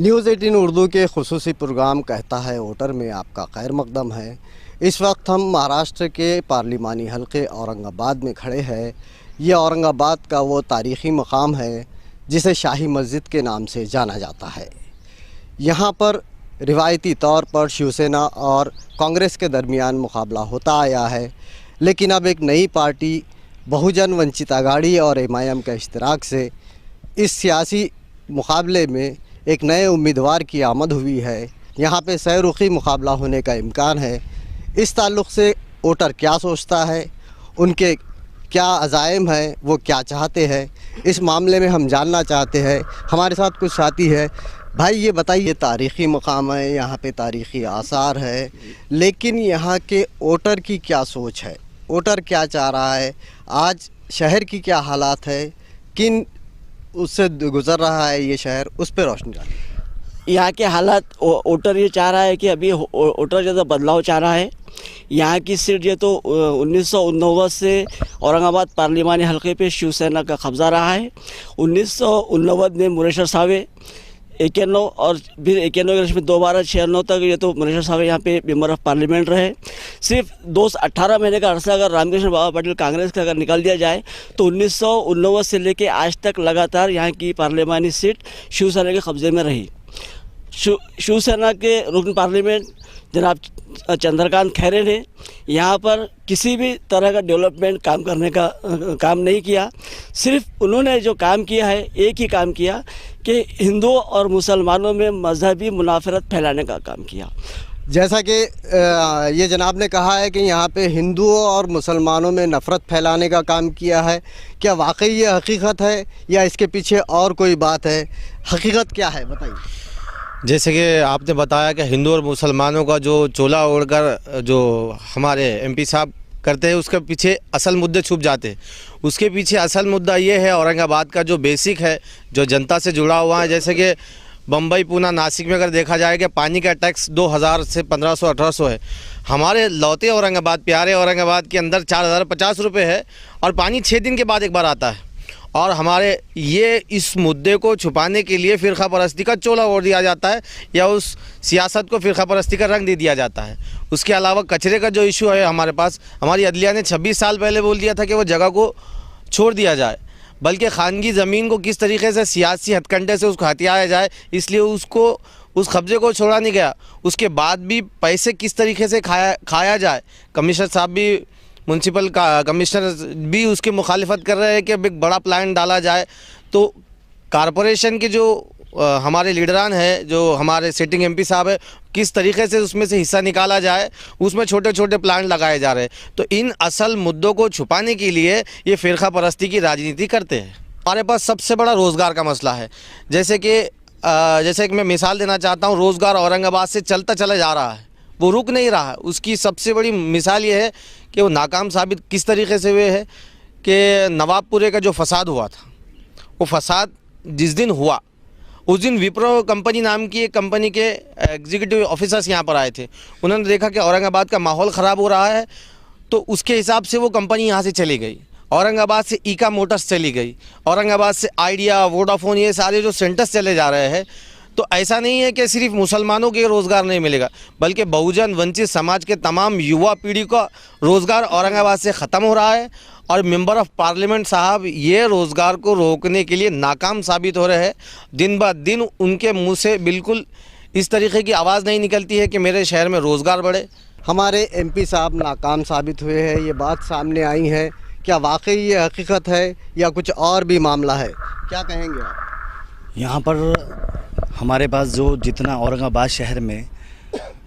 News 18 Urdu के खुसूसी programme कहता है वोटर में आपका खैर मकदम है। इस वक्त हम महाराष्ट्र के पार्लिमानी हलके औरंगाबाद में खड़े हैं। ये औरंगाबाद का वो तारीख़ी मकाम है जिसे शाही मस्जिद के नाम से जाना जाता है। यहाँ पर रिवायती तौर पर शिवसेना और कांग्रेस के दरमियान मुकाबला होता आया है, लेकिन अब एक नई पार्टी बहुजन वंचित आघाड़ी और एमआईएम के इश्तिराक से इस सियासी मुकाबले में एक नए उम्मीदवार की आमद हुई है। यहाँ पे सहरुखी मुकाबला होने का इम्कान है। इस ताल्लुक़ से वोटर क्या सोचता है, उनके क्या अज़ाइम हैं, वो क्या चाहते हैं, इस मामले में हम जानना चाहते हैं। हमारे साथ कुछ साथी है। भाई ये बताइए, तारीख़ी मकाम है, यहाँ पे तारीख़ी आसार है, लेकिन यहाँ के वोटर की क्या सोच है, वोटर क्या चाह रहा है, आज शहर की क्या हालात है, किन उससे गुज़र रहा है ये शहर, उस पर रोशनी डालिए। यहाँ के हालात, वोटर ये चाह रहा है कि अभी वोटर जो बदलाव चाह रहा है। यहाँ की सीट जो तो 1989 से औरंगाबाद पार्लिमानी हलके पे शिवसेना का कब्ज़ा रहा है। 1989 में मुरेश्वर सावे 91 और फिर 91 में दोबारा 96 तक ये तो मुरेश्वर साहब यहाँ पे मेंबर ऑफ पार्लियामेंट रहे। सिर्फ 18 महीने का अरसा अगर रामकृष्ण बाबा पाटिल कांग्रेस का अगर निकाल दिया जाए तो 1989 से लेके आज तक लगातार यहाँ की पार्लियामानी सीट शिवसेना के कब्जे में रही। शिवसेना के रुकन पार्लियामेंट जनाब चंद्रकांत खैरे ने यहाँ पर किसी भी तरह का डेवलपमेंट काम करने का काम नहीं किया। सिर्फ उन्होंने जो काम किया है, एक ही काम किया कि हिंदुओं और मुसलमानों में मजहबी मुनाफरत फैलाने का काम किया। जैसा कि ये जनाब ने कहा है कि यहाँ पे हिंदुओं और मुसलमानों में नफ़रत फैलाने का काम किया है, क्या वाकई ये हकीकत है या इसके पीछे और कोई बात है? हकीकत क्या है बताइए। जैसे कि आपने बताया कि हिंदू और मुसलमानों का जो चोला ओढ़कर जो हमारे एमपी साहब करते हैं, उसके पीछे असल मुद्दे छुप जाते हैं। उसके पीछे असल मुद्दा ये है औरंगाबाद का जो बेसिक है, जो जनता से जुड़ा हुआ है। जैसे कि बम्बई, पूना, नासिक में अगर देखा जाए कि पानी का टैक्स 2000 से 1500-1800 है। हमारे लौते औरंगाबाद, प्यारे औरंगाबाद के अंदर 4050 रुपये है और पानी 6 दिन के बाद एक बार आता है। और हमारे ये इस मुद्दे को छुपाने के लिए फ़िरका परस्ती का चोला ओढ़ दिया जाता है या उस सियासत को फ़िरका परस्ती का रंग दे दिया जाता है। उसके अलावा कचरे का जो इशू है हमारे पास, हमारी अदलिया ने 26 साल पहले बोल दिया था कि वो जगह को छोड़ दिया जाए, बल्कि खानगी ज़मीन को किस तरीके से सियासी हथकंडे से उसको हथियाया जाए, इसलिए उसको उस कब्ज़े को छोड़ा नहीं गया। उसके बाद भी पैसे किस तरीके से खाया जाए, कमिश्नर साहब भी, म्यूनसिपल का कमिश्नर भी उसकी मुखालिफत कर रहे हैं कि एक बड़ा प्लान डाला जाए। तो कारपोरेशन के जो हमारे लीडरान हैं, जो हमारे सिटिंग एमपी साहब है, किस तरीके से उसमें से हिस्सा निकाला जाए, उसमें छोटे छोटे प्लान लगाए जा रहे हैं। तो इन असल मुद्दों को छुपाने के लिए ये फ़िरका परस्ती की राजनीति करते हैं। हमारे पास सबसे बड़ा रोज़गार का मसला है। जैसे कि मैं मिसाल देना चाहता हूँ, रोज़गार औरंगाबाद से चलता चला जा रहा है, वो रुक नहीं रहा है। उसकी सबसे बड़ी मिसाल ये है कि वो नाकाम साबित किस तरीके से हुए है कि नवाबपुरे का जो फसाद हुआ था, वो फसाद जिस दिन हुआ उस दिन विप्रो कंपनी नाम की एक कंपनी के एग्जीक्यूटिव ऑफिसर्स यहाँ पर आए थे। उन्होंने देखा कि औरंगाबाद का माहौल ख़राब हो रहा है, तो उसके हिसाब से वो कंपनी यहाँ से चली गई। औरंगाबाद से ईका मोटर्स चली गई, औरंगाबाद से आइडिया, वोडाफोन, ये सारे जो सेंटर्स चले जा रहे हैं। तो ऐसा नहीं है कि सिर्फ मुसलमानों के रोज़गार नहीं मिलेगा, बल्कि बहुजन वंचित समाज के तमाम युवा पीढ़ी का रोज़गार औरंगाबाद से ख़त्म हो रहा है। और मेंबर ऑफ पार्लियामेंट साहब ये रोज़गार को रोकने के लिए नाकाम साबित हो रहे हैं। दिन ब दिन उनके मुंह से बिल्कुल इस तरीके की आवाज़ नहीं निकलती है कि मेरे शहर में रोज़गार बढ़े। हमारे एमपी साहब नाकाम साबित हुए हैं, ये बात सामने आई है। क्या वाकई ये हकीकत है या कुछ और भी मामला है, क्या कहेंगे आप? यहाँ पर हमारे पास जो जितना औरंगाबाद शहर में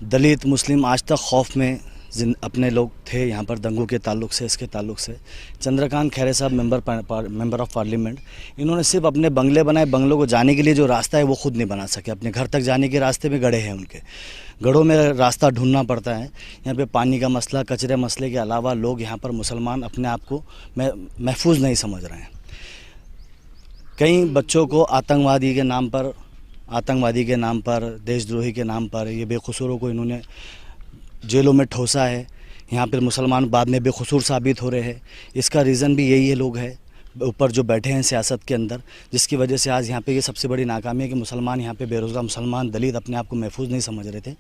दलित मुस्लिम आज तक खौफ में अपने लोग थे, यहाँ पर दंगों के ताल्लुक से, इसके ताल्लुक से चंद्रकांत खैरे साहब मेंबर ऑफ पार्लियामेंट, इन्होंने सिर्फ अपने बंगले बनाए। बंगलों को जाने के लिए जो रास्ता है वो खुद नहीं बना सके। अपने घर तक जाने के रास्ते में गड्ढे हैं, उनके गढ़ों में रास्ता ढूंढना पड़ता है। यहाँ पे पानी का मसला, कचरे मसले के अलावा लोग यहाँ पर मुसलमान अपने आप को महफूज नहीं समझ रहे हैं। कई बच्चों को आतंकवादी के नाम पर, देशद्रोही के नाम पर, ये बेकसूरों को इन्होंने जेलों में ठोसा है। यहाँ पर मुसलमान बाद में बेकसूर साबित हो रहे हैं। इसका रीज़न भी यही है, लोग है ऊपर जो बैठे हैं सियासत के अंदर, जिसकी वजह से आज यहाँ पे ये सबसे बड़ी नाकामी है कि मुसलमान यहाँ पे बेरोज़गार मुसलमान दलित अपने आप को महफूज नहीं समझ रहे थे।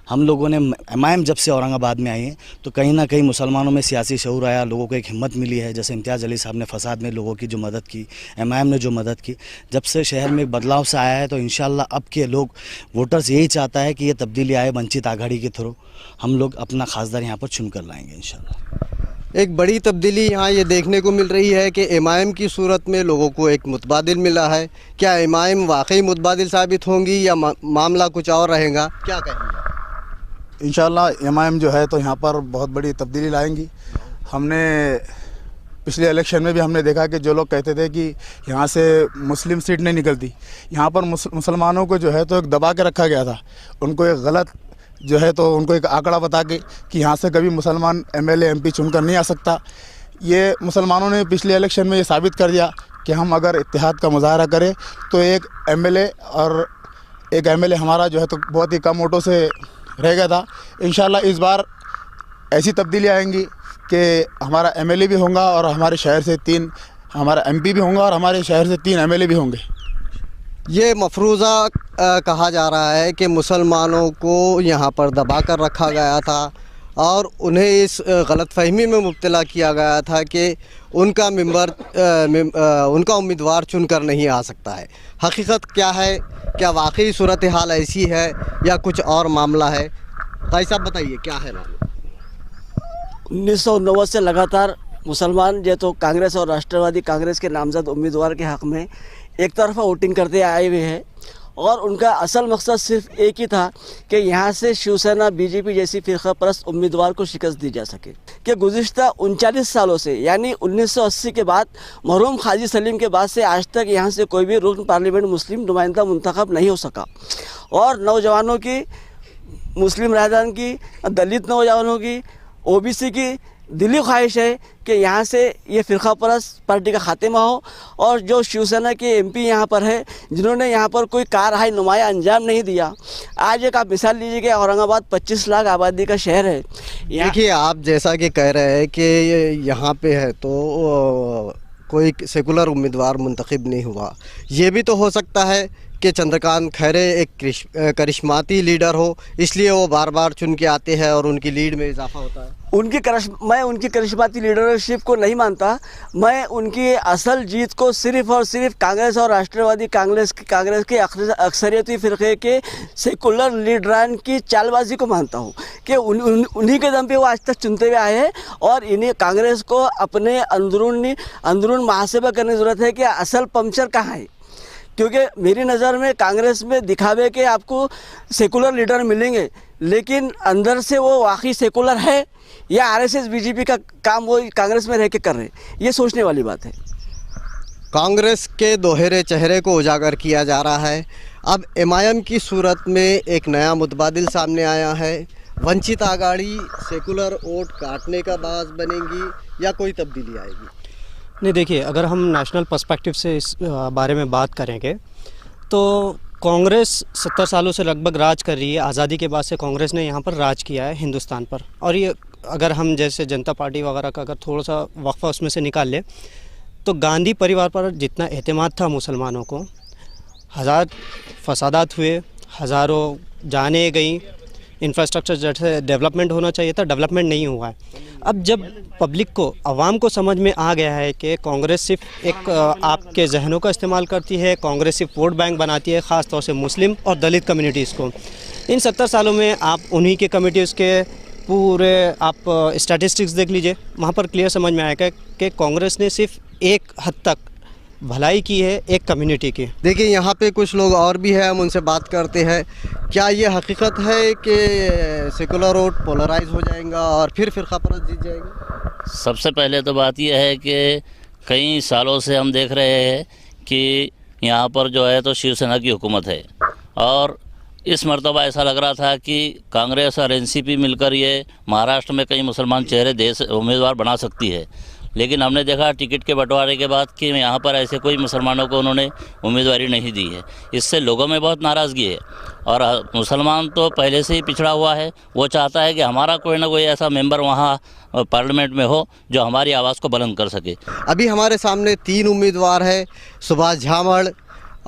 हम लोगों ने एमआईएम जब से औरंगाबाद में आई है तो कहीं ना कहीं मुसलमानों में सियासी शऊर आया, लोगों को एक हिम्मत मिली है। जैसे इम्तियाज़ अली साहब ने फसाद में लोगों की जो मदद की, एमआईएम ने जो मदद की, जब से शहर में एक बदलाव से आया है तो इंशाल्लाह अब के लोग वोटर्स यही चाहता है कि ये तब्दीली आए वंचित आघाड़ी के थ्रू। हम लोग अपना खासदार यहाँ पर चुन कर लाएंगे इंशाल्लाह। एक बड़ी तब्दीली यहाँ ये देखने को मिल रही है कि एमआईएम की सूरत में लोगों को एक मुतबादिल मिला है। क्या एमआईएम वाकई मुतबादिल साबित होंगी या मामला कुछ और रहेगा, क्या कहेंगे? इंशाल्लाह एमआईएम जो है तो यहाँ पर बहुत बड़ी तब्दीली लाएंगी। हमने पिछले इलेक्शन में भी हमने देखा कि जो लोग कहते थे कि यहाँ से मुस्लिम सीट नहीं निकलती, यहाँ पर मुसलमानों को जो है तो एक दबा के रखा गया था। उनको एक गलत जो है तो उनको एक आंकड़ा बता के कि यहाँ से कभी मुसलमान एमएलए एमपी चुनकर नहीं आ सकता। ये मुसलमानों ने पिछले इलेक्शन में ये साबित कर दिया कि हम अगर इत्तेहाद का मुजाहरा करें तो एक एमएलए हमारा जो है तो बहुत ही कम वोटों से रह गया था। इंशाल्लाह इस बार ऐसी तब्दीली आएंगी कि हमारा एमएलए भी होगा और हमारे शहर से 3 हमारा एमपी भी होगा और हमारे शहर से 3 एमएलए भी होंगे। ये मफरूज़ा कहा जा रहा है कि मुसलमानों को यहाँ पर दबा कर रखा गया था और उन्हें इस गलतफहमी में मुब्तला किया गया था कि उनका उम्मीदवार चुनकर नहीं आ सकता है। हकीकत क्या है? क्या वाकई सूरत हाल ऐसी है या कुछ और मामला है? भाई साहब बताइए, क्या है मामला? 1990 से लगातार मुसलमान जो तो कांग्रेस और राष्ट्रवादी कांग्रेस के नामजद उम्मीदवार के हक़ में एक तरफा वोटिंग करते आए हुए हैं और उनका असल मकसद सिर्फ एक ही था कि यहाँ से शिवसेना बीजेपी जैसी फ़िरक़ा परस्त उम्मीदवार को शिकस्त दी जा सके। कि गुज़िश्ता 39 सालों से यानी 1980 के बाद मरहूम हाजी सलीम के बाद से आज तक यहाँ से कोई भी रुकन पार्लियामेंट मुस्लिम नुमाइंदा मुंतखब नहीं हो सका और नौजवानों की, मुस्लिम राहदान की, दलित नौजवानों की, ओबीसी की दिली ख्वाहिश है कि यहाँ से ये फ़िरक़ा परस्त पार्टी का ख़ात्मा हो और जो शिवसेना के एमपी यहाँ पर है जिन्होंने यहाँ पर कोई कारहाई नुमाया अंजाम नहीं दिया। आज एक आप मिसाल लीजिए कि औरंगाबाद 25 लाख आबादी का शहर है। देखिए, आप जैसा कि कह रहे हैं कि यहाँ पे है तो कोई सेकुलर उम्मीदवार मुंतखब नहीं हुआ। ये भी तो हो सकता है कि चंद्रकांत खैरे एक करिश्माती लीडर हो, इसलिए वो बार बार चुन के आते हैं और उनकी लीड में इजाफा होता है। मैं उनकी करिश्माती लीडरशिप को नहीं मानता। मैं उनकी असल जीत को सिर्फ़ और सिर्फ कांग्रेस और राष्ट्रवादी कांग्रेस के अक्सरियती फ़िरक़े के सेकुलर लीडरान की चालबाजी को मानता हूँ कि उन्हीं के दम पे वो आज तक चुनते हुए आए हैं और इन्हें कांग्रेस को अपने अंदरून मुहासबा करने की ज़रूरत है कि असल पंक्चर कहाँ है। क्योंकि मेरी नज़र में कांग्रेस में दिखावे के आपको सेकुलर लीडर मिलेंगे, लेकिन अंदर से वो वाकई सेकुलर है या आरएसएस बीजेपी का काम वो कांग्रेस में रह के कर रहे हैं, ये सोचने वाली बात है। कांग्रेस के दोहरे चेहरे को उजागर किया जा रहा है। अब एमआईएम की सूरत में एक नया मुतबादिल सामने आया है। वंचित आघाड़ी सेकुलर वोट काटने का बाज़ बनेगी या कोई तब्दीली आएगी? नहीं, देखिए, अगर हम नेशनल पर्सपेक्टिव से इस बारे में बात करेंगे तो कांग्रेस 70 सालों से लगभग राज कर रही है। आज़ादी के बाद से कांग्रेस ने यहाँ पर राज किया है हिंदुस्तान पर। और ये अगर हम जैसे जनता पार्टी वगैरह का अगर थोड़ा सा वक्फा उसमें से निकाल ले तो गांधी परिवार पर जितना एतमाद था मुसलमानों को, हज़ार फसादात हुए, हज़ारों जानें गई, इंफ्रास्ट्रक्चर जैसे डेवलपमेंट होना चाहिए था, डेवलपमेंट नहीं हुआ है। अब जब पब्लिक को, आवाम को समझ में आ गया है कि कांग्रेस सिर्फ एक आपके जहनों का इस्तेमाल करती है, कांग्रेस सिर्फ वोट बैंक बनाती है, ख़ास तौर से मुस्लिम और दलित कम्युनिटीज़ को। इन 70 सालों में आप उन्हीं के कम्युनिटीज़ के पूरे आप स्टैटिस्टिक्स देख लीजिए, वहाँ पर क्लियर समझ में आएगा कि कांग्रेस ने सिर्फ एक हद तक भलाई की है एक कम्युनिटी की। देखिए, यहाँ पे कुछ लोग और भी हैं, हम उनसे बात करते हैं। क्या ये हकीकत है कि सेकुलर वोट पोलराइज हो जाएगा और फिर फ़िरक़ा परस्त जीत जाएगी? सबसे पहले तो बात यह है कि कई सालों से हम देख रहे हैं कि यहाँ पर जो है तो शिवसेना की हुकूमत है और इस मरतबा ऐसा लग रहा था कि कांग्रेस और एनसीपी मिलकर ये महाराष्ट्र में कई मुसलमान चेहरे देश उम्मीदवार बना सकती है, लेकिन हमने देखा टिकट के बंटवारे के बाद कि यहाँ पर ऐसे कोई मुसलमानों को उन्होंने उम्मीदवारी नहीं दी है। इससे लोगों में बहुत नाराज़गी है और मुसलमान तो पहले से ही पिछड़ा हुआ है। वो चाहता है कि हमारा कोई ना कोई ऐसा मेंबर वहाँ पार्लियामेंट में हो जो हमारी आवाज़ को बुलंद कर सके। अभी हमारे सामने 3 उम्मीदवार है, सुभाष झामड़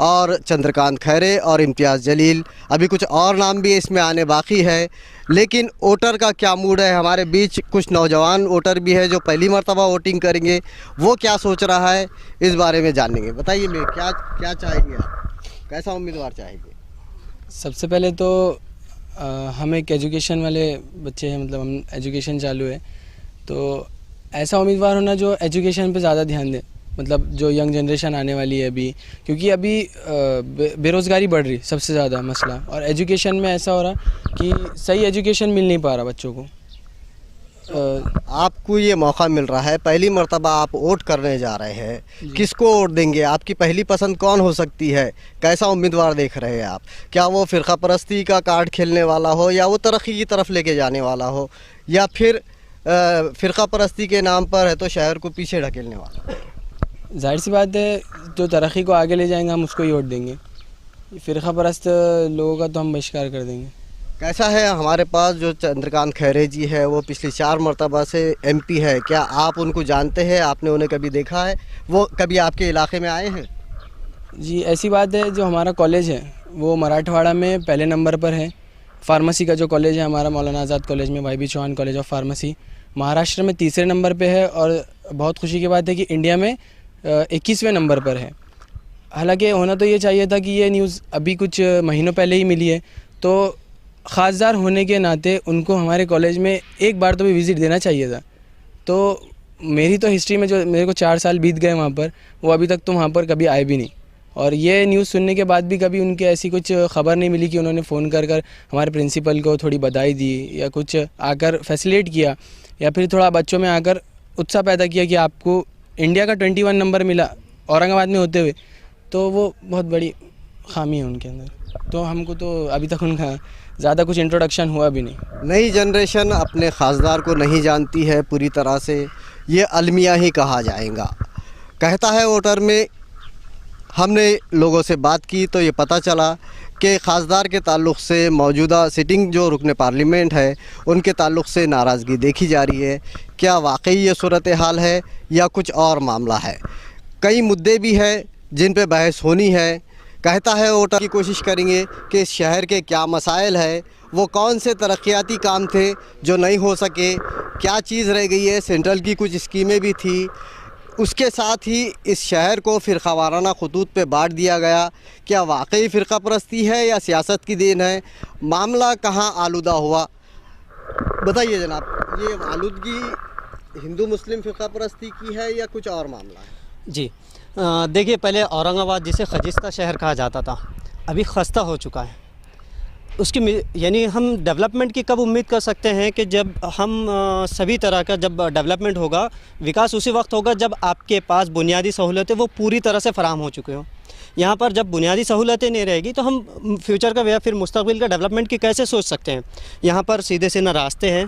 और चंद्रकांत खैरे और इम्तियाज़ जलील। अभी कुछ और नाम भी इसमें आने बाकी है, लेकिन वोटर का क्या मूड है। हमारे बीच कुछ नौजवान वोटर भी है जो पहली मर्तबा वोटिंग करेंगे, वो क्या सोच रहा है इस बारे में जानेंगे। बताइए मैं क्या चाहेंगे आप, कैसा उम्मीदवार चाहेंगे? सबसे पहले तो हम एक एजुकेशन वाले बच्चे हैं, मतलब हम एजुकेशन चालू है, तो ऐसा उम्मीदवार होना जो एजुकेशन पे ज़्यादा ध्यान दे, मतलब जो यंग जनरेशन आने वाली है अभी, क्योंकि अभी बेरोज़गारी बढ़ रही सबसे ज़्यादा मसला, और एजुकेशन में ऐसा हो रहा कि सही एजुकेशन मिल नहीं पा रहा बच्चों को। आपको ये मौका मिल रहा है, पहली मर्तबा आप वोट करने जा रहे हैं, किसको वोट देंगे? आपकी पहली पसंद कौन हो सकती है? कैसा उम्मीदवार देख रहे हैं आप? क्या वो फ़िरका परस्ती का कार्ड खेलने वाला हो, या वो तरक्की की तरफ लेके जाने वाला हो, या फिर फ़िरका परस्ती के नाम पर है तो शहर को पीछे ढकेलने वाला? जाहिर सी बात है, जो तरक्की को आगे ले जाएंगे हम उसको ही वोट देंगे। फ़िरका परस्त लोगों का तो हम बहिष्कार कर देंगे। कैसा है हमारे पास जो चंद्रकांत खैरे जी है, वो पिछली 4 मरतबा से MP है, क्या आप उनको जानते हैं? आपने उन्हें कभी देखा है? वो कभी आपके इलाके में आए हैं? जी ऐसी बात है, जो हमारा कॉलेज है वो मराठवाड़ा में पहले नंबर पर है। फार्मेसी का जो कॉलेज है हमारा, मौलाना आज़ाद कॉलेज में, YB Chauhan college of pharmacy, Maharashtra में 3रे नंबर पे है, और बहुत खुशी की बात है कि इंडिया में 21वें नंबर पर है। हालांकि होना तो ये चाहिए था कि ये न्यूज़ अभी कुछ महीनों पहले ही मिली है, तो ख़ासदार होने के नाते उनको हमारे कॉलेज में एक बार तो भी विज़िट देना चाहिए था। तो मेरी तो हिस्ट्री में जो मेरे को 4 साल बीत गए वहाँ पर, वो अभी तक तो वहाँ पर कभी आए भी नहीं, और ये न्यूज़ सुनने के बाद भी कभी उनके ऐसी कुछ ख़बर नहीं मिली कि उन्होंने फ़ोन कर हमारे प्रिंसिपल को थोड़ी बधाई दी, या कुछ आकर फैसिलिटेट किया, या फिर थोड़ा बच्चों में आकर उत्साह पैदा किया कि आपको इंडिया का 21 नंबर मिला औरंगाबाद में होते हुए। तो वो बहुत बड़ी खामी है उनके अंदर। तो हमको तो अभी तक उनका ज़्यादा कुछ इंट्रोडक्शन हुआ भी नहीं। नई जनरेशन अपने खासदार को नहीं जानती है पूरी तरह से, ये अलमिया ही कहा जाएगा, कहता है वोटर में। हमने लोगों से बात की तो ये पता चला कि खासदार के ताल्लुक़ से मौजूदा सिटिंग जो रुकन पार्लियामेंट है उनके ताल्लुक़ से नाराज़गी देखी जा रही है। क्या वाकई ये सूरत हाल है या कुछ और मामला है? कई मुद्दे भी हैं जिन पे बहस होनी है। कहता है वोटर की कोशिश करेंगे कि शहर के क्या मसाइल है, वो कौन से तरक्याती काम थे जो नहीं हो सके, क्या चीज़ रह गई है, सेंट्रल की कुछ स्कीमें भी थी, उसके साथ ही इस शहर को फ़िरक़ावाराना खतूत पे बांट दिया गया। क्या वाकई फ़िरका परस्ती है या सियासत की देन है? मामला कहाँ आलूदा हुआ, बताइए जनाब। ये आलूदगी हिंदू मुस्लिम फ़िरका परस्ती की है या कुछ और मामला है? जी देखिए, पहले औरंगाबाद जिसे खजिस्ता शहर कहा जाता था, अभी खस्ता हो चुका है। उसकी यानी हम डेवलपमेंट की कब उम्मीद कर सकते हैं कि जब हम सभी तरह का जब डेवलपमेंट होगा, विकास उसी वक्त होगा जब आपके पास बुनियादी सहूलतें वो पूरी तरह से फ़राहम हो चुके हों। यहाँ पर जब बुनियादी सहूलतें नहीं रहेगी तो हम फ्यूचर का या फिर मुस्तकबिल का डेवलपमेंट की कैसे सोच सकते हैं। यहाँ पर सीधे से न रास्ते हैं,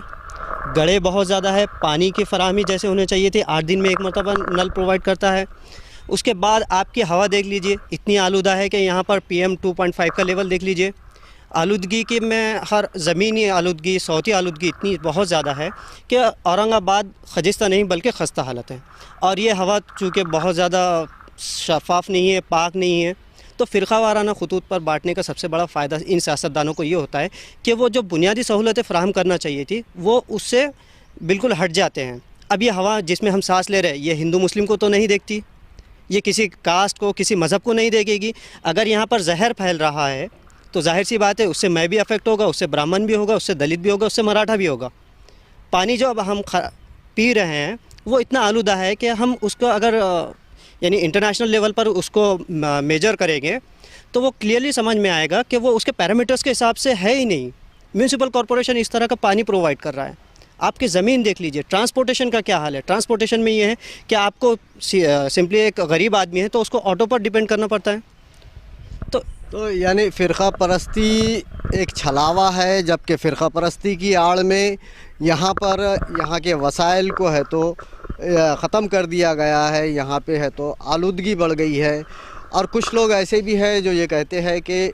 गड्ढे बहुत ज़्यादा है, पानी की फराहमी जैसे होने चाहिए थी 8 दिन में एक मरतबा नल प्रोवाइड करता है। उसके बाद आपकी हवा देख लीजिए, इतनी आलूदा है कि यहाँ पर PM 2.5 का लेवल देख लीजिए। आलूदगी की में हर ज़मीनी आलूदगी, सौती आलूदगी इतनी बहुत ज़्यादा है कि औरंगाबाद खजिस्ता नहीं बल्कि खस्ता हालत है। और ये हवा चूँकि बहुत ज़्यादा शफाफ नहीं है, पाक नहीं है, तो फ़िरका वाराना खतूत पर बांटने का सबसे बड़ा फ़ायदा इन सियासतदानों को ये होता है कि वो जो बुनियादी सहूलतें फ़राहम करना चाहिए थी वो उससे बिल्कुल हट जाते हैं। अब ये हवा जिसमें हम सांस ले रहे हैं, ये हिंदू मुस्लिम को तो नहीं देखती, ये किसी कास्ट को, किसी मज़हब को नहीं देखेगी। अगर यहाँ पर जहर फैल रहा है तो जाहिर सी बात है उससे मैं भी अफेक्ट होगा, उससे ब्राह्मण भी होगा, उससे दलित भी होगा, उससे मराठा भी होगा। पानी जो अब हम पी रहे हैं वो इतना आलूदा है कि हम उसको अगर यानी इंटरनेशनल लेवल पर उसको मेजर करेंगे तो वो क्लियरली समझ में आएगा कि वो उसके पैरामीटर्स के हिसाब से है ही नहीं। म्यूनसिपल कॉरपोरेशन इस तरह का पानी प्रोवाइड कर रहा है। आपकी ज़मीन देख लीजिए, ट्रांसपोर्टेशन का क्या हाल है। ट्रांसपोर्टेशन में ये है कि आपको सिंपली एक गरीब आदमी है तो उसको ऑटो पर डिपेंड करना पड़ता है। तो यानी फ़िरका परस्ती एक छलावा है, जबकि फ़िरका परस्ती की आड़ में यहाँ पर यहाँ के वसाइल को है तो ख़त्म कर दिया गया है, यहाँ पे है तो आलूदगी बढ़ गई है। और कुछ लोग ऐसे भी हैं जो ये कहते हैं कि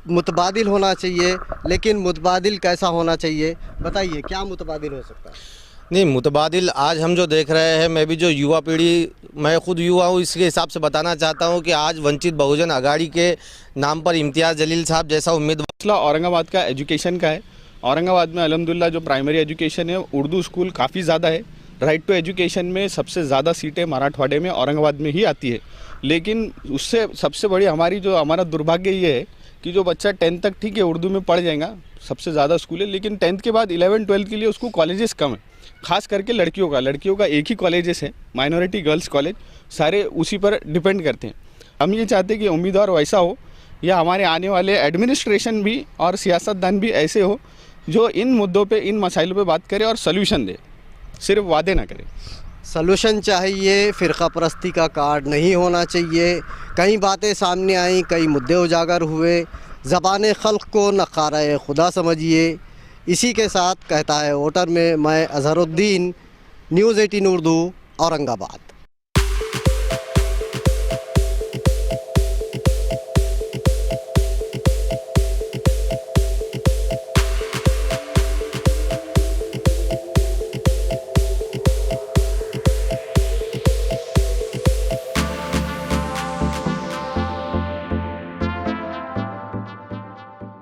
मुतबादिल होना चाहिए, लेकिन मुतबादिल कैसा होना चाहिए, बताइए क्या मुतबादिल हो सकता है? नहीं, मुतबादिल आज हम जो देख रहे हैं, मैं भी जो युवा पीढ़ी, मैं खुद युवा हूँ, इसके हिसाब से बताना चाहता हूँ कि आज वंचित बहुजन आघाड़ी के नाम पर इम्तियाज़ जलील साहब जैसा उम्मीदवार औरंगाबाद का एजुकेशन का है। औरंगाबाद में अल्हम्दुलिल्लाह जो प्राइमरी एजुकेशन है, उर्दू स्कूल काफ़ी ज़्यादा है। राइट टू एजुकेशन में सबसे ज़्यादा सीटें मराठवाड़े में औरंगाबाद में ही आती है। लेकिन उससे सबसे बड़ी हमारा दुर्भाग्य ये है कि जो बच्चा 10th तक ठीक है उर्दू में पढ़ जाएगा, सबसे ज़्यादा स्कूल है, लेकिन 10th के बाद 11 12 के लिए उसको कॉलेजेस कम है, खास करके लड़कियों का एक ही कॉलेजेस है, माइनॉरिटी गर्ल्स कॉलेज, सारे उसी पर डिपेंड करते हैं। हम ये चाहते हैं कि उम्मीदवार वैसा हो या हमारे आने वाले एडमिनिस्ट्रेशन भी और सियासतदान भी ऐसे हो जो इन मुद्दों पे, इन मसाइलों पे बात करे और सल्यूशन दे, सिर्फ वादे ना करे। सलूशन चाहिए, फ़िरका परस्ती का कार्ड नहीं होना चाहिए। कई बातें सामने आई, कई मुद्दे उजागर हुए। ज़बान खल्क़ को नक़ारा खुदा समझिए। इसी के साथ कहता है वोटर में मैं अज़हरुद्दीन, न्यूज़ 18 उर्दू, औरंगाबाद।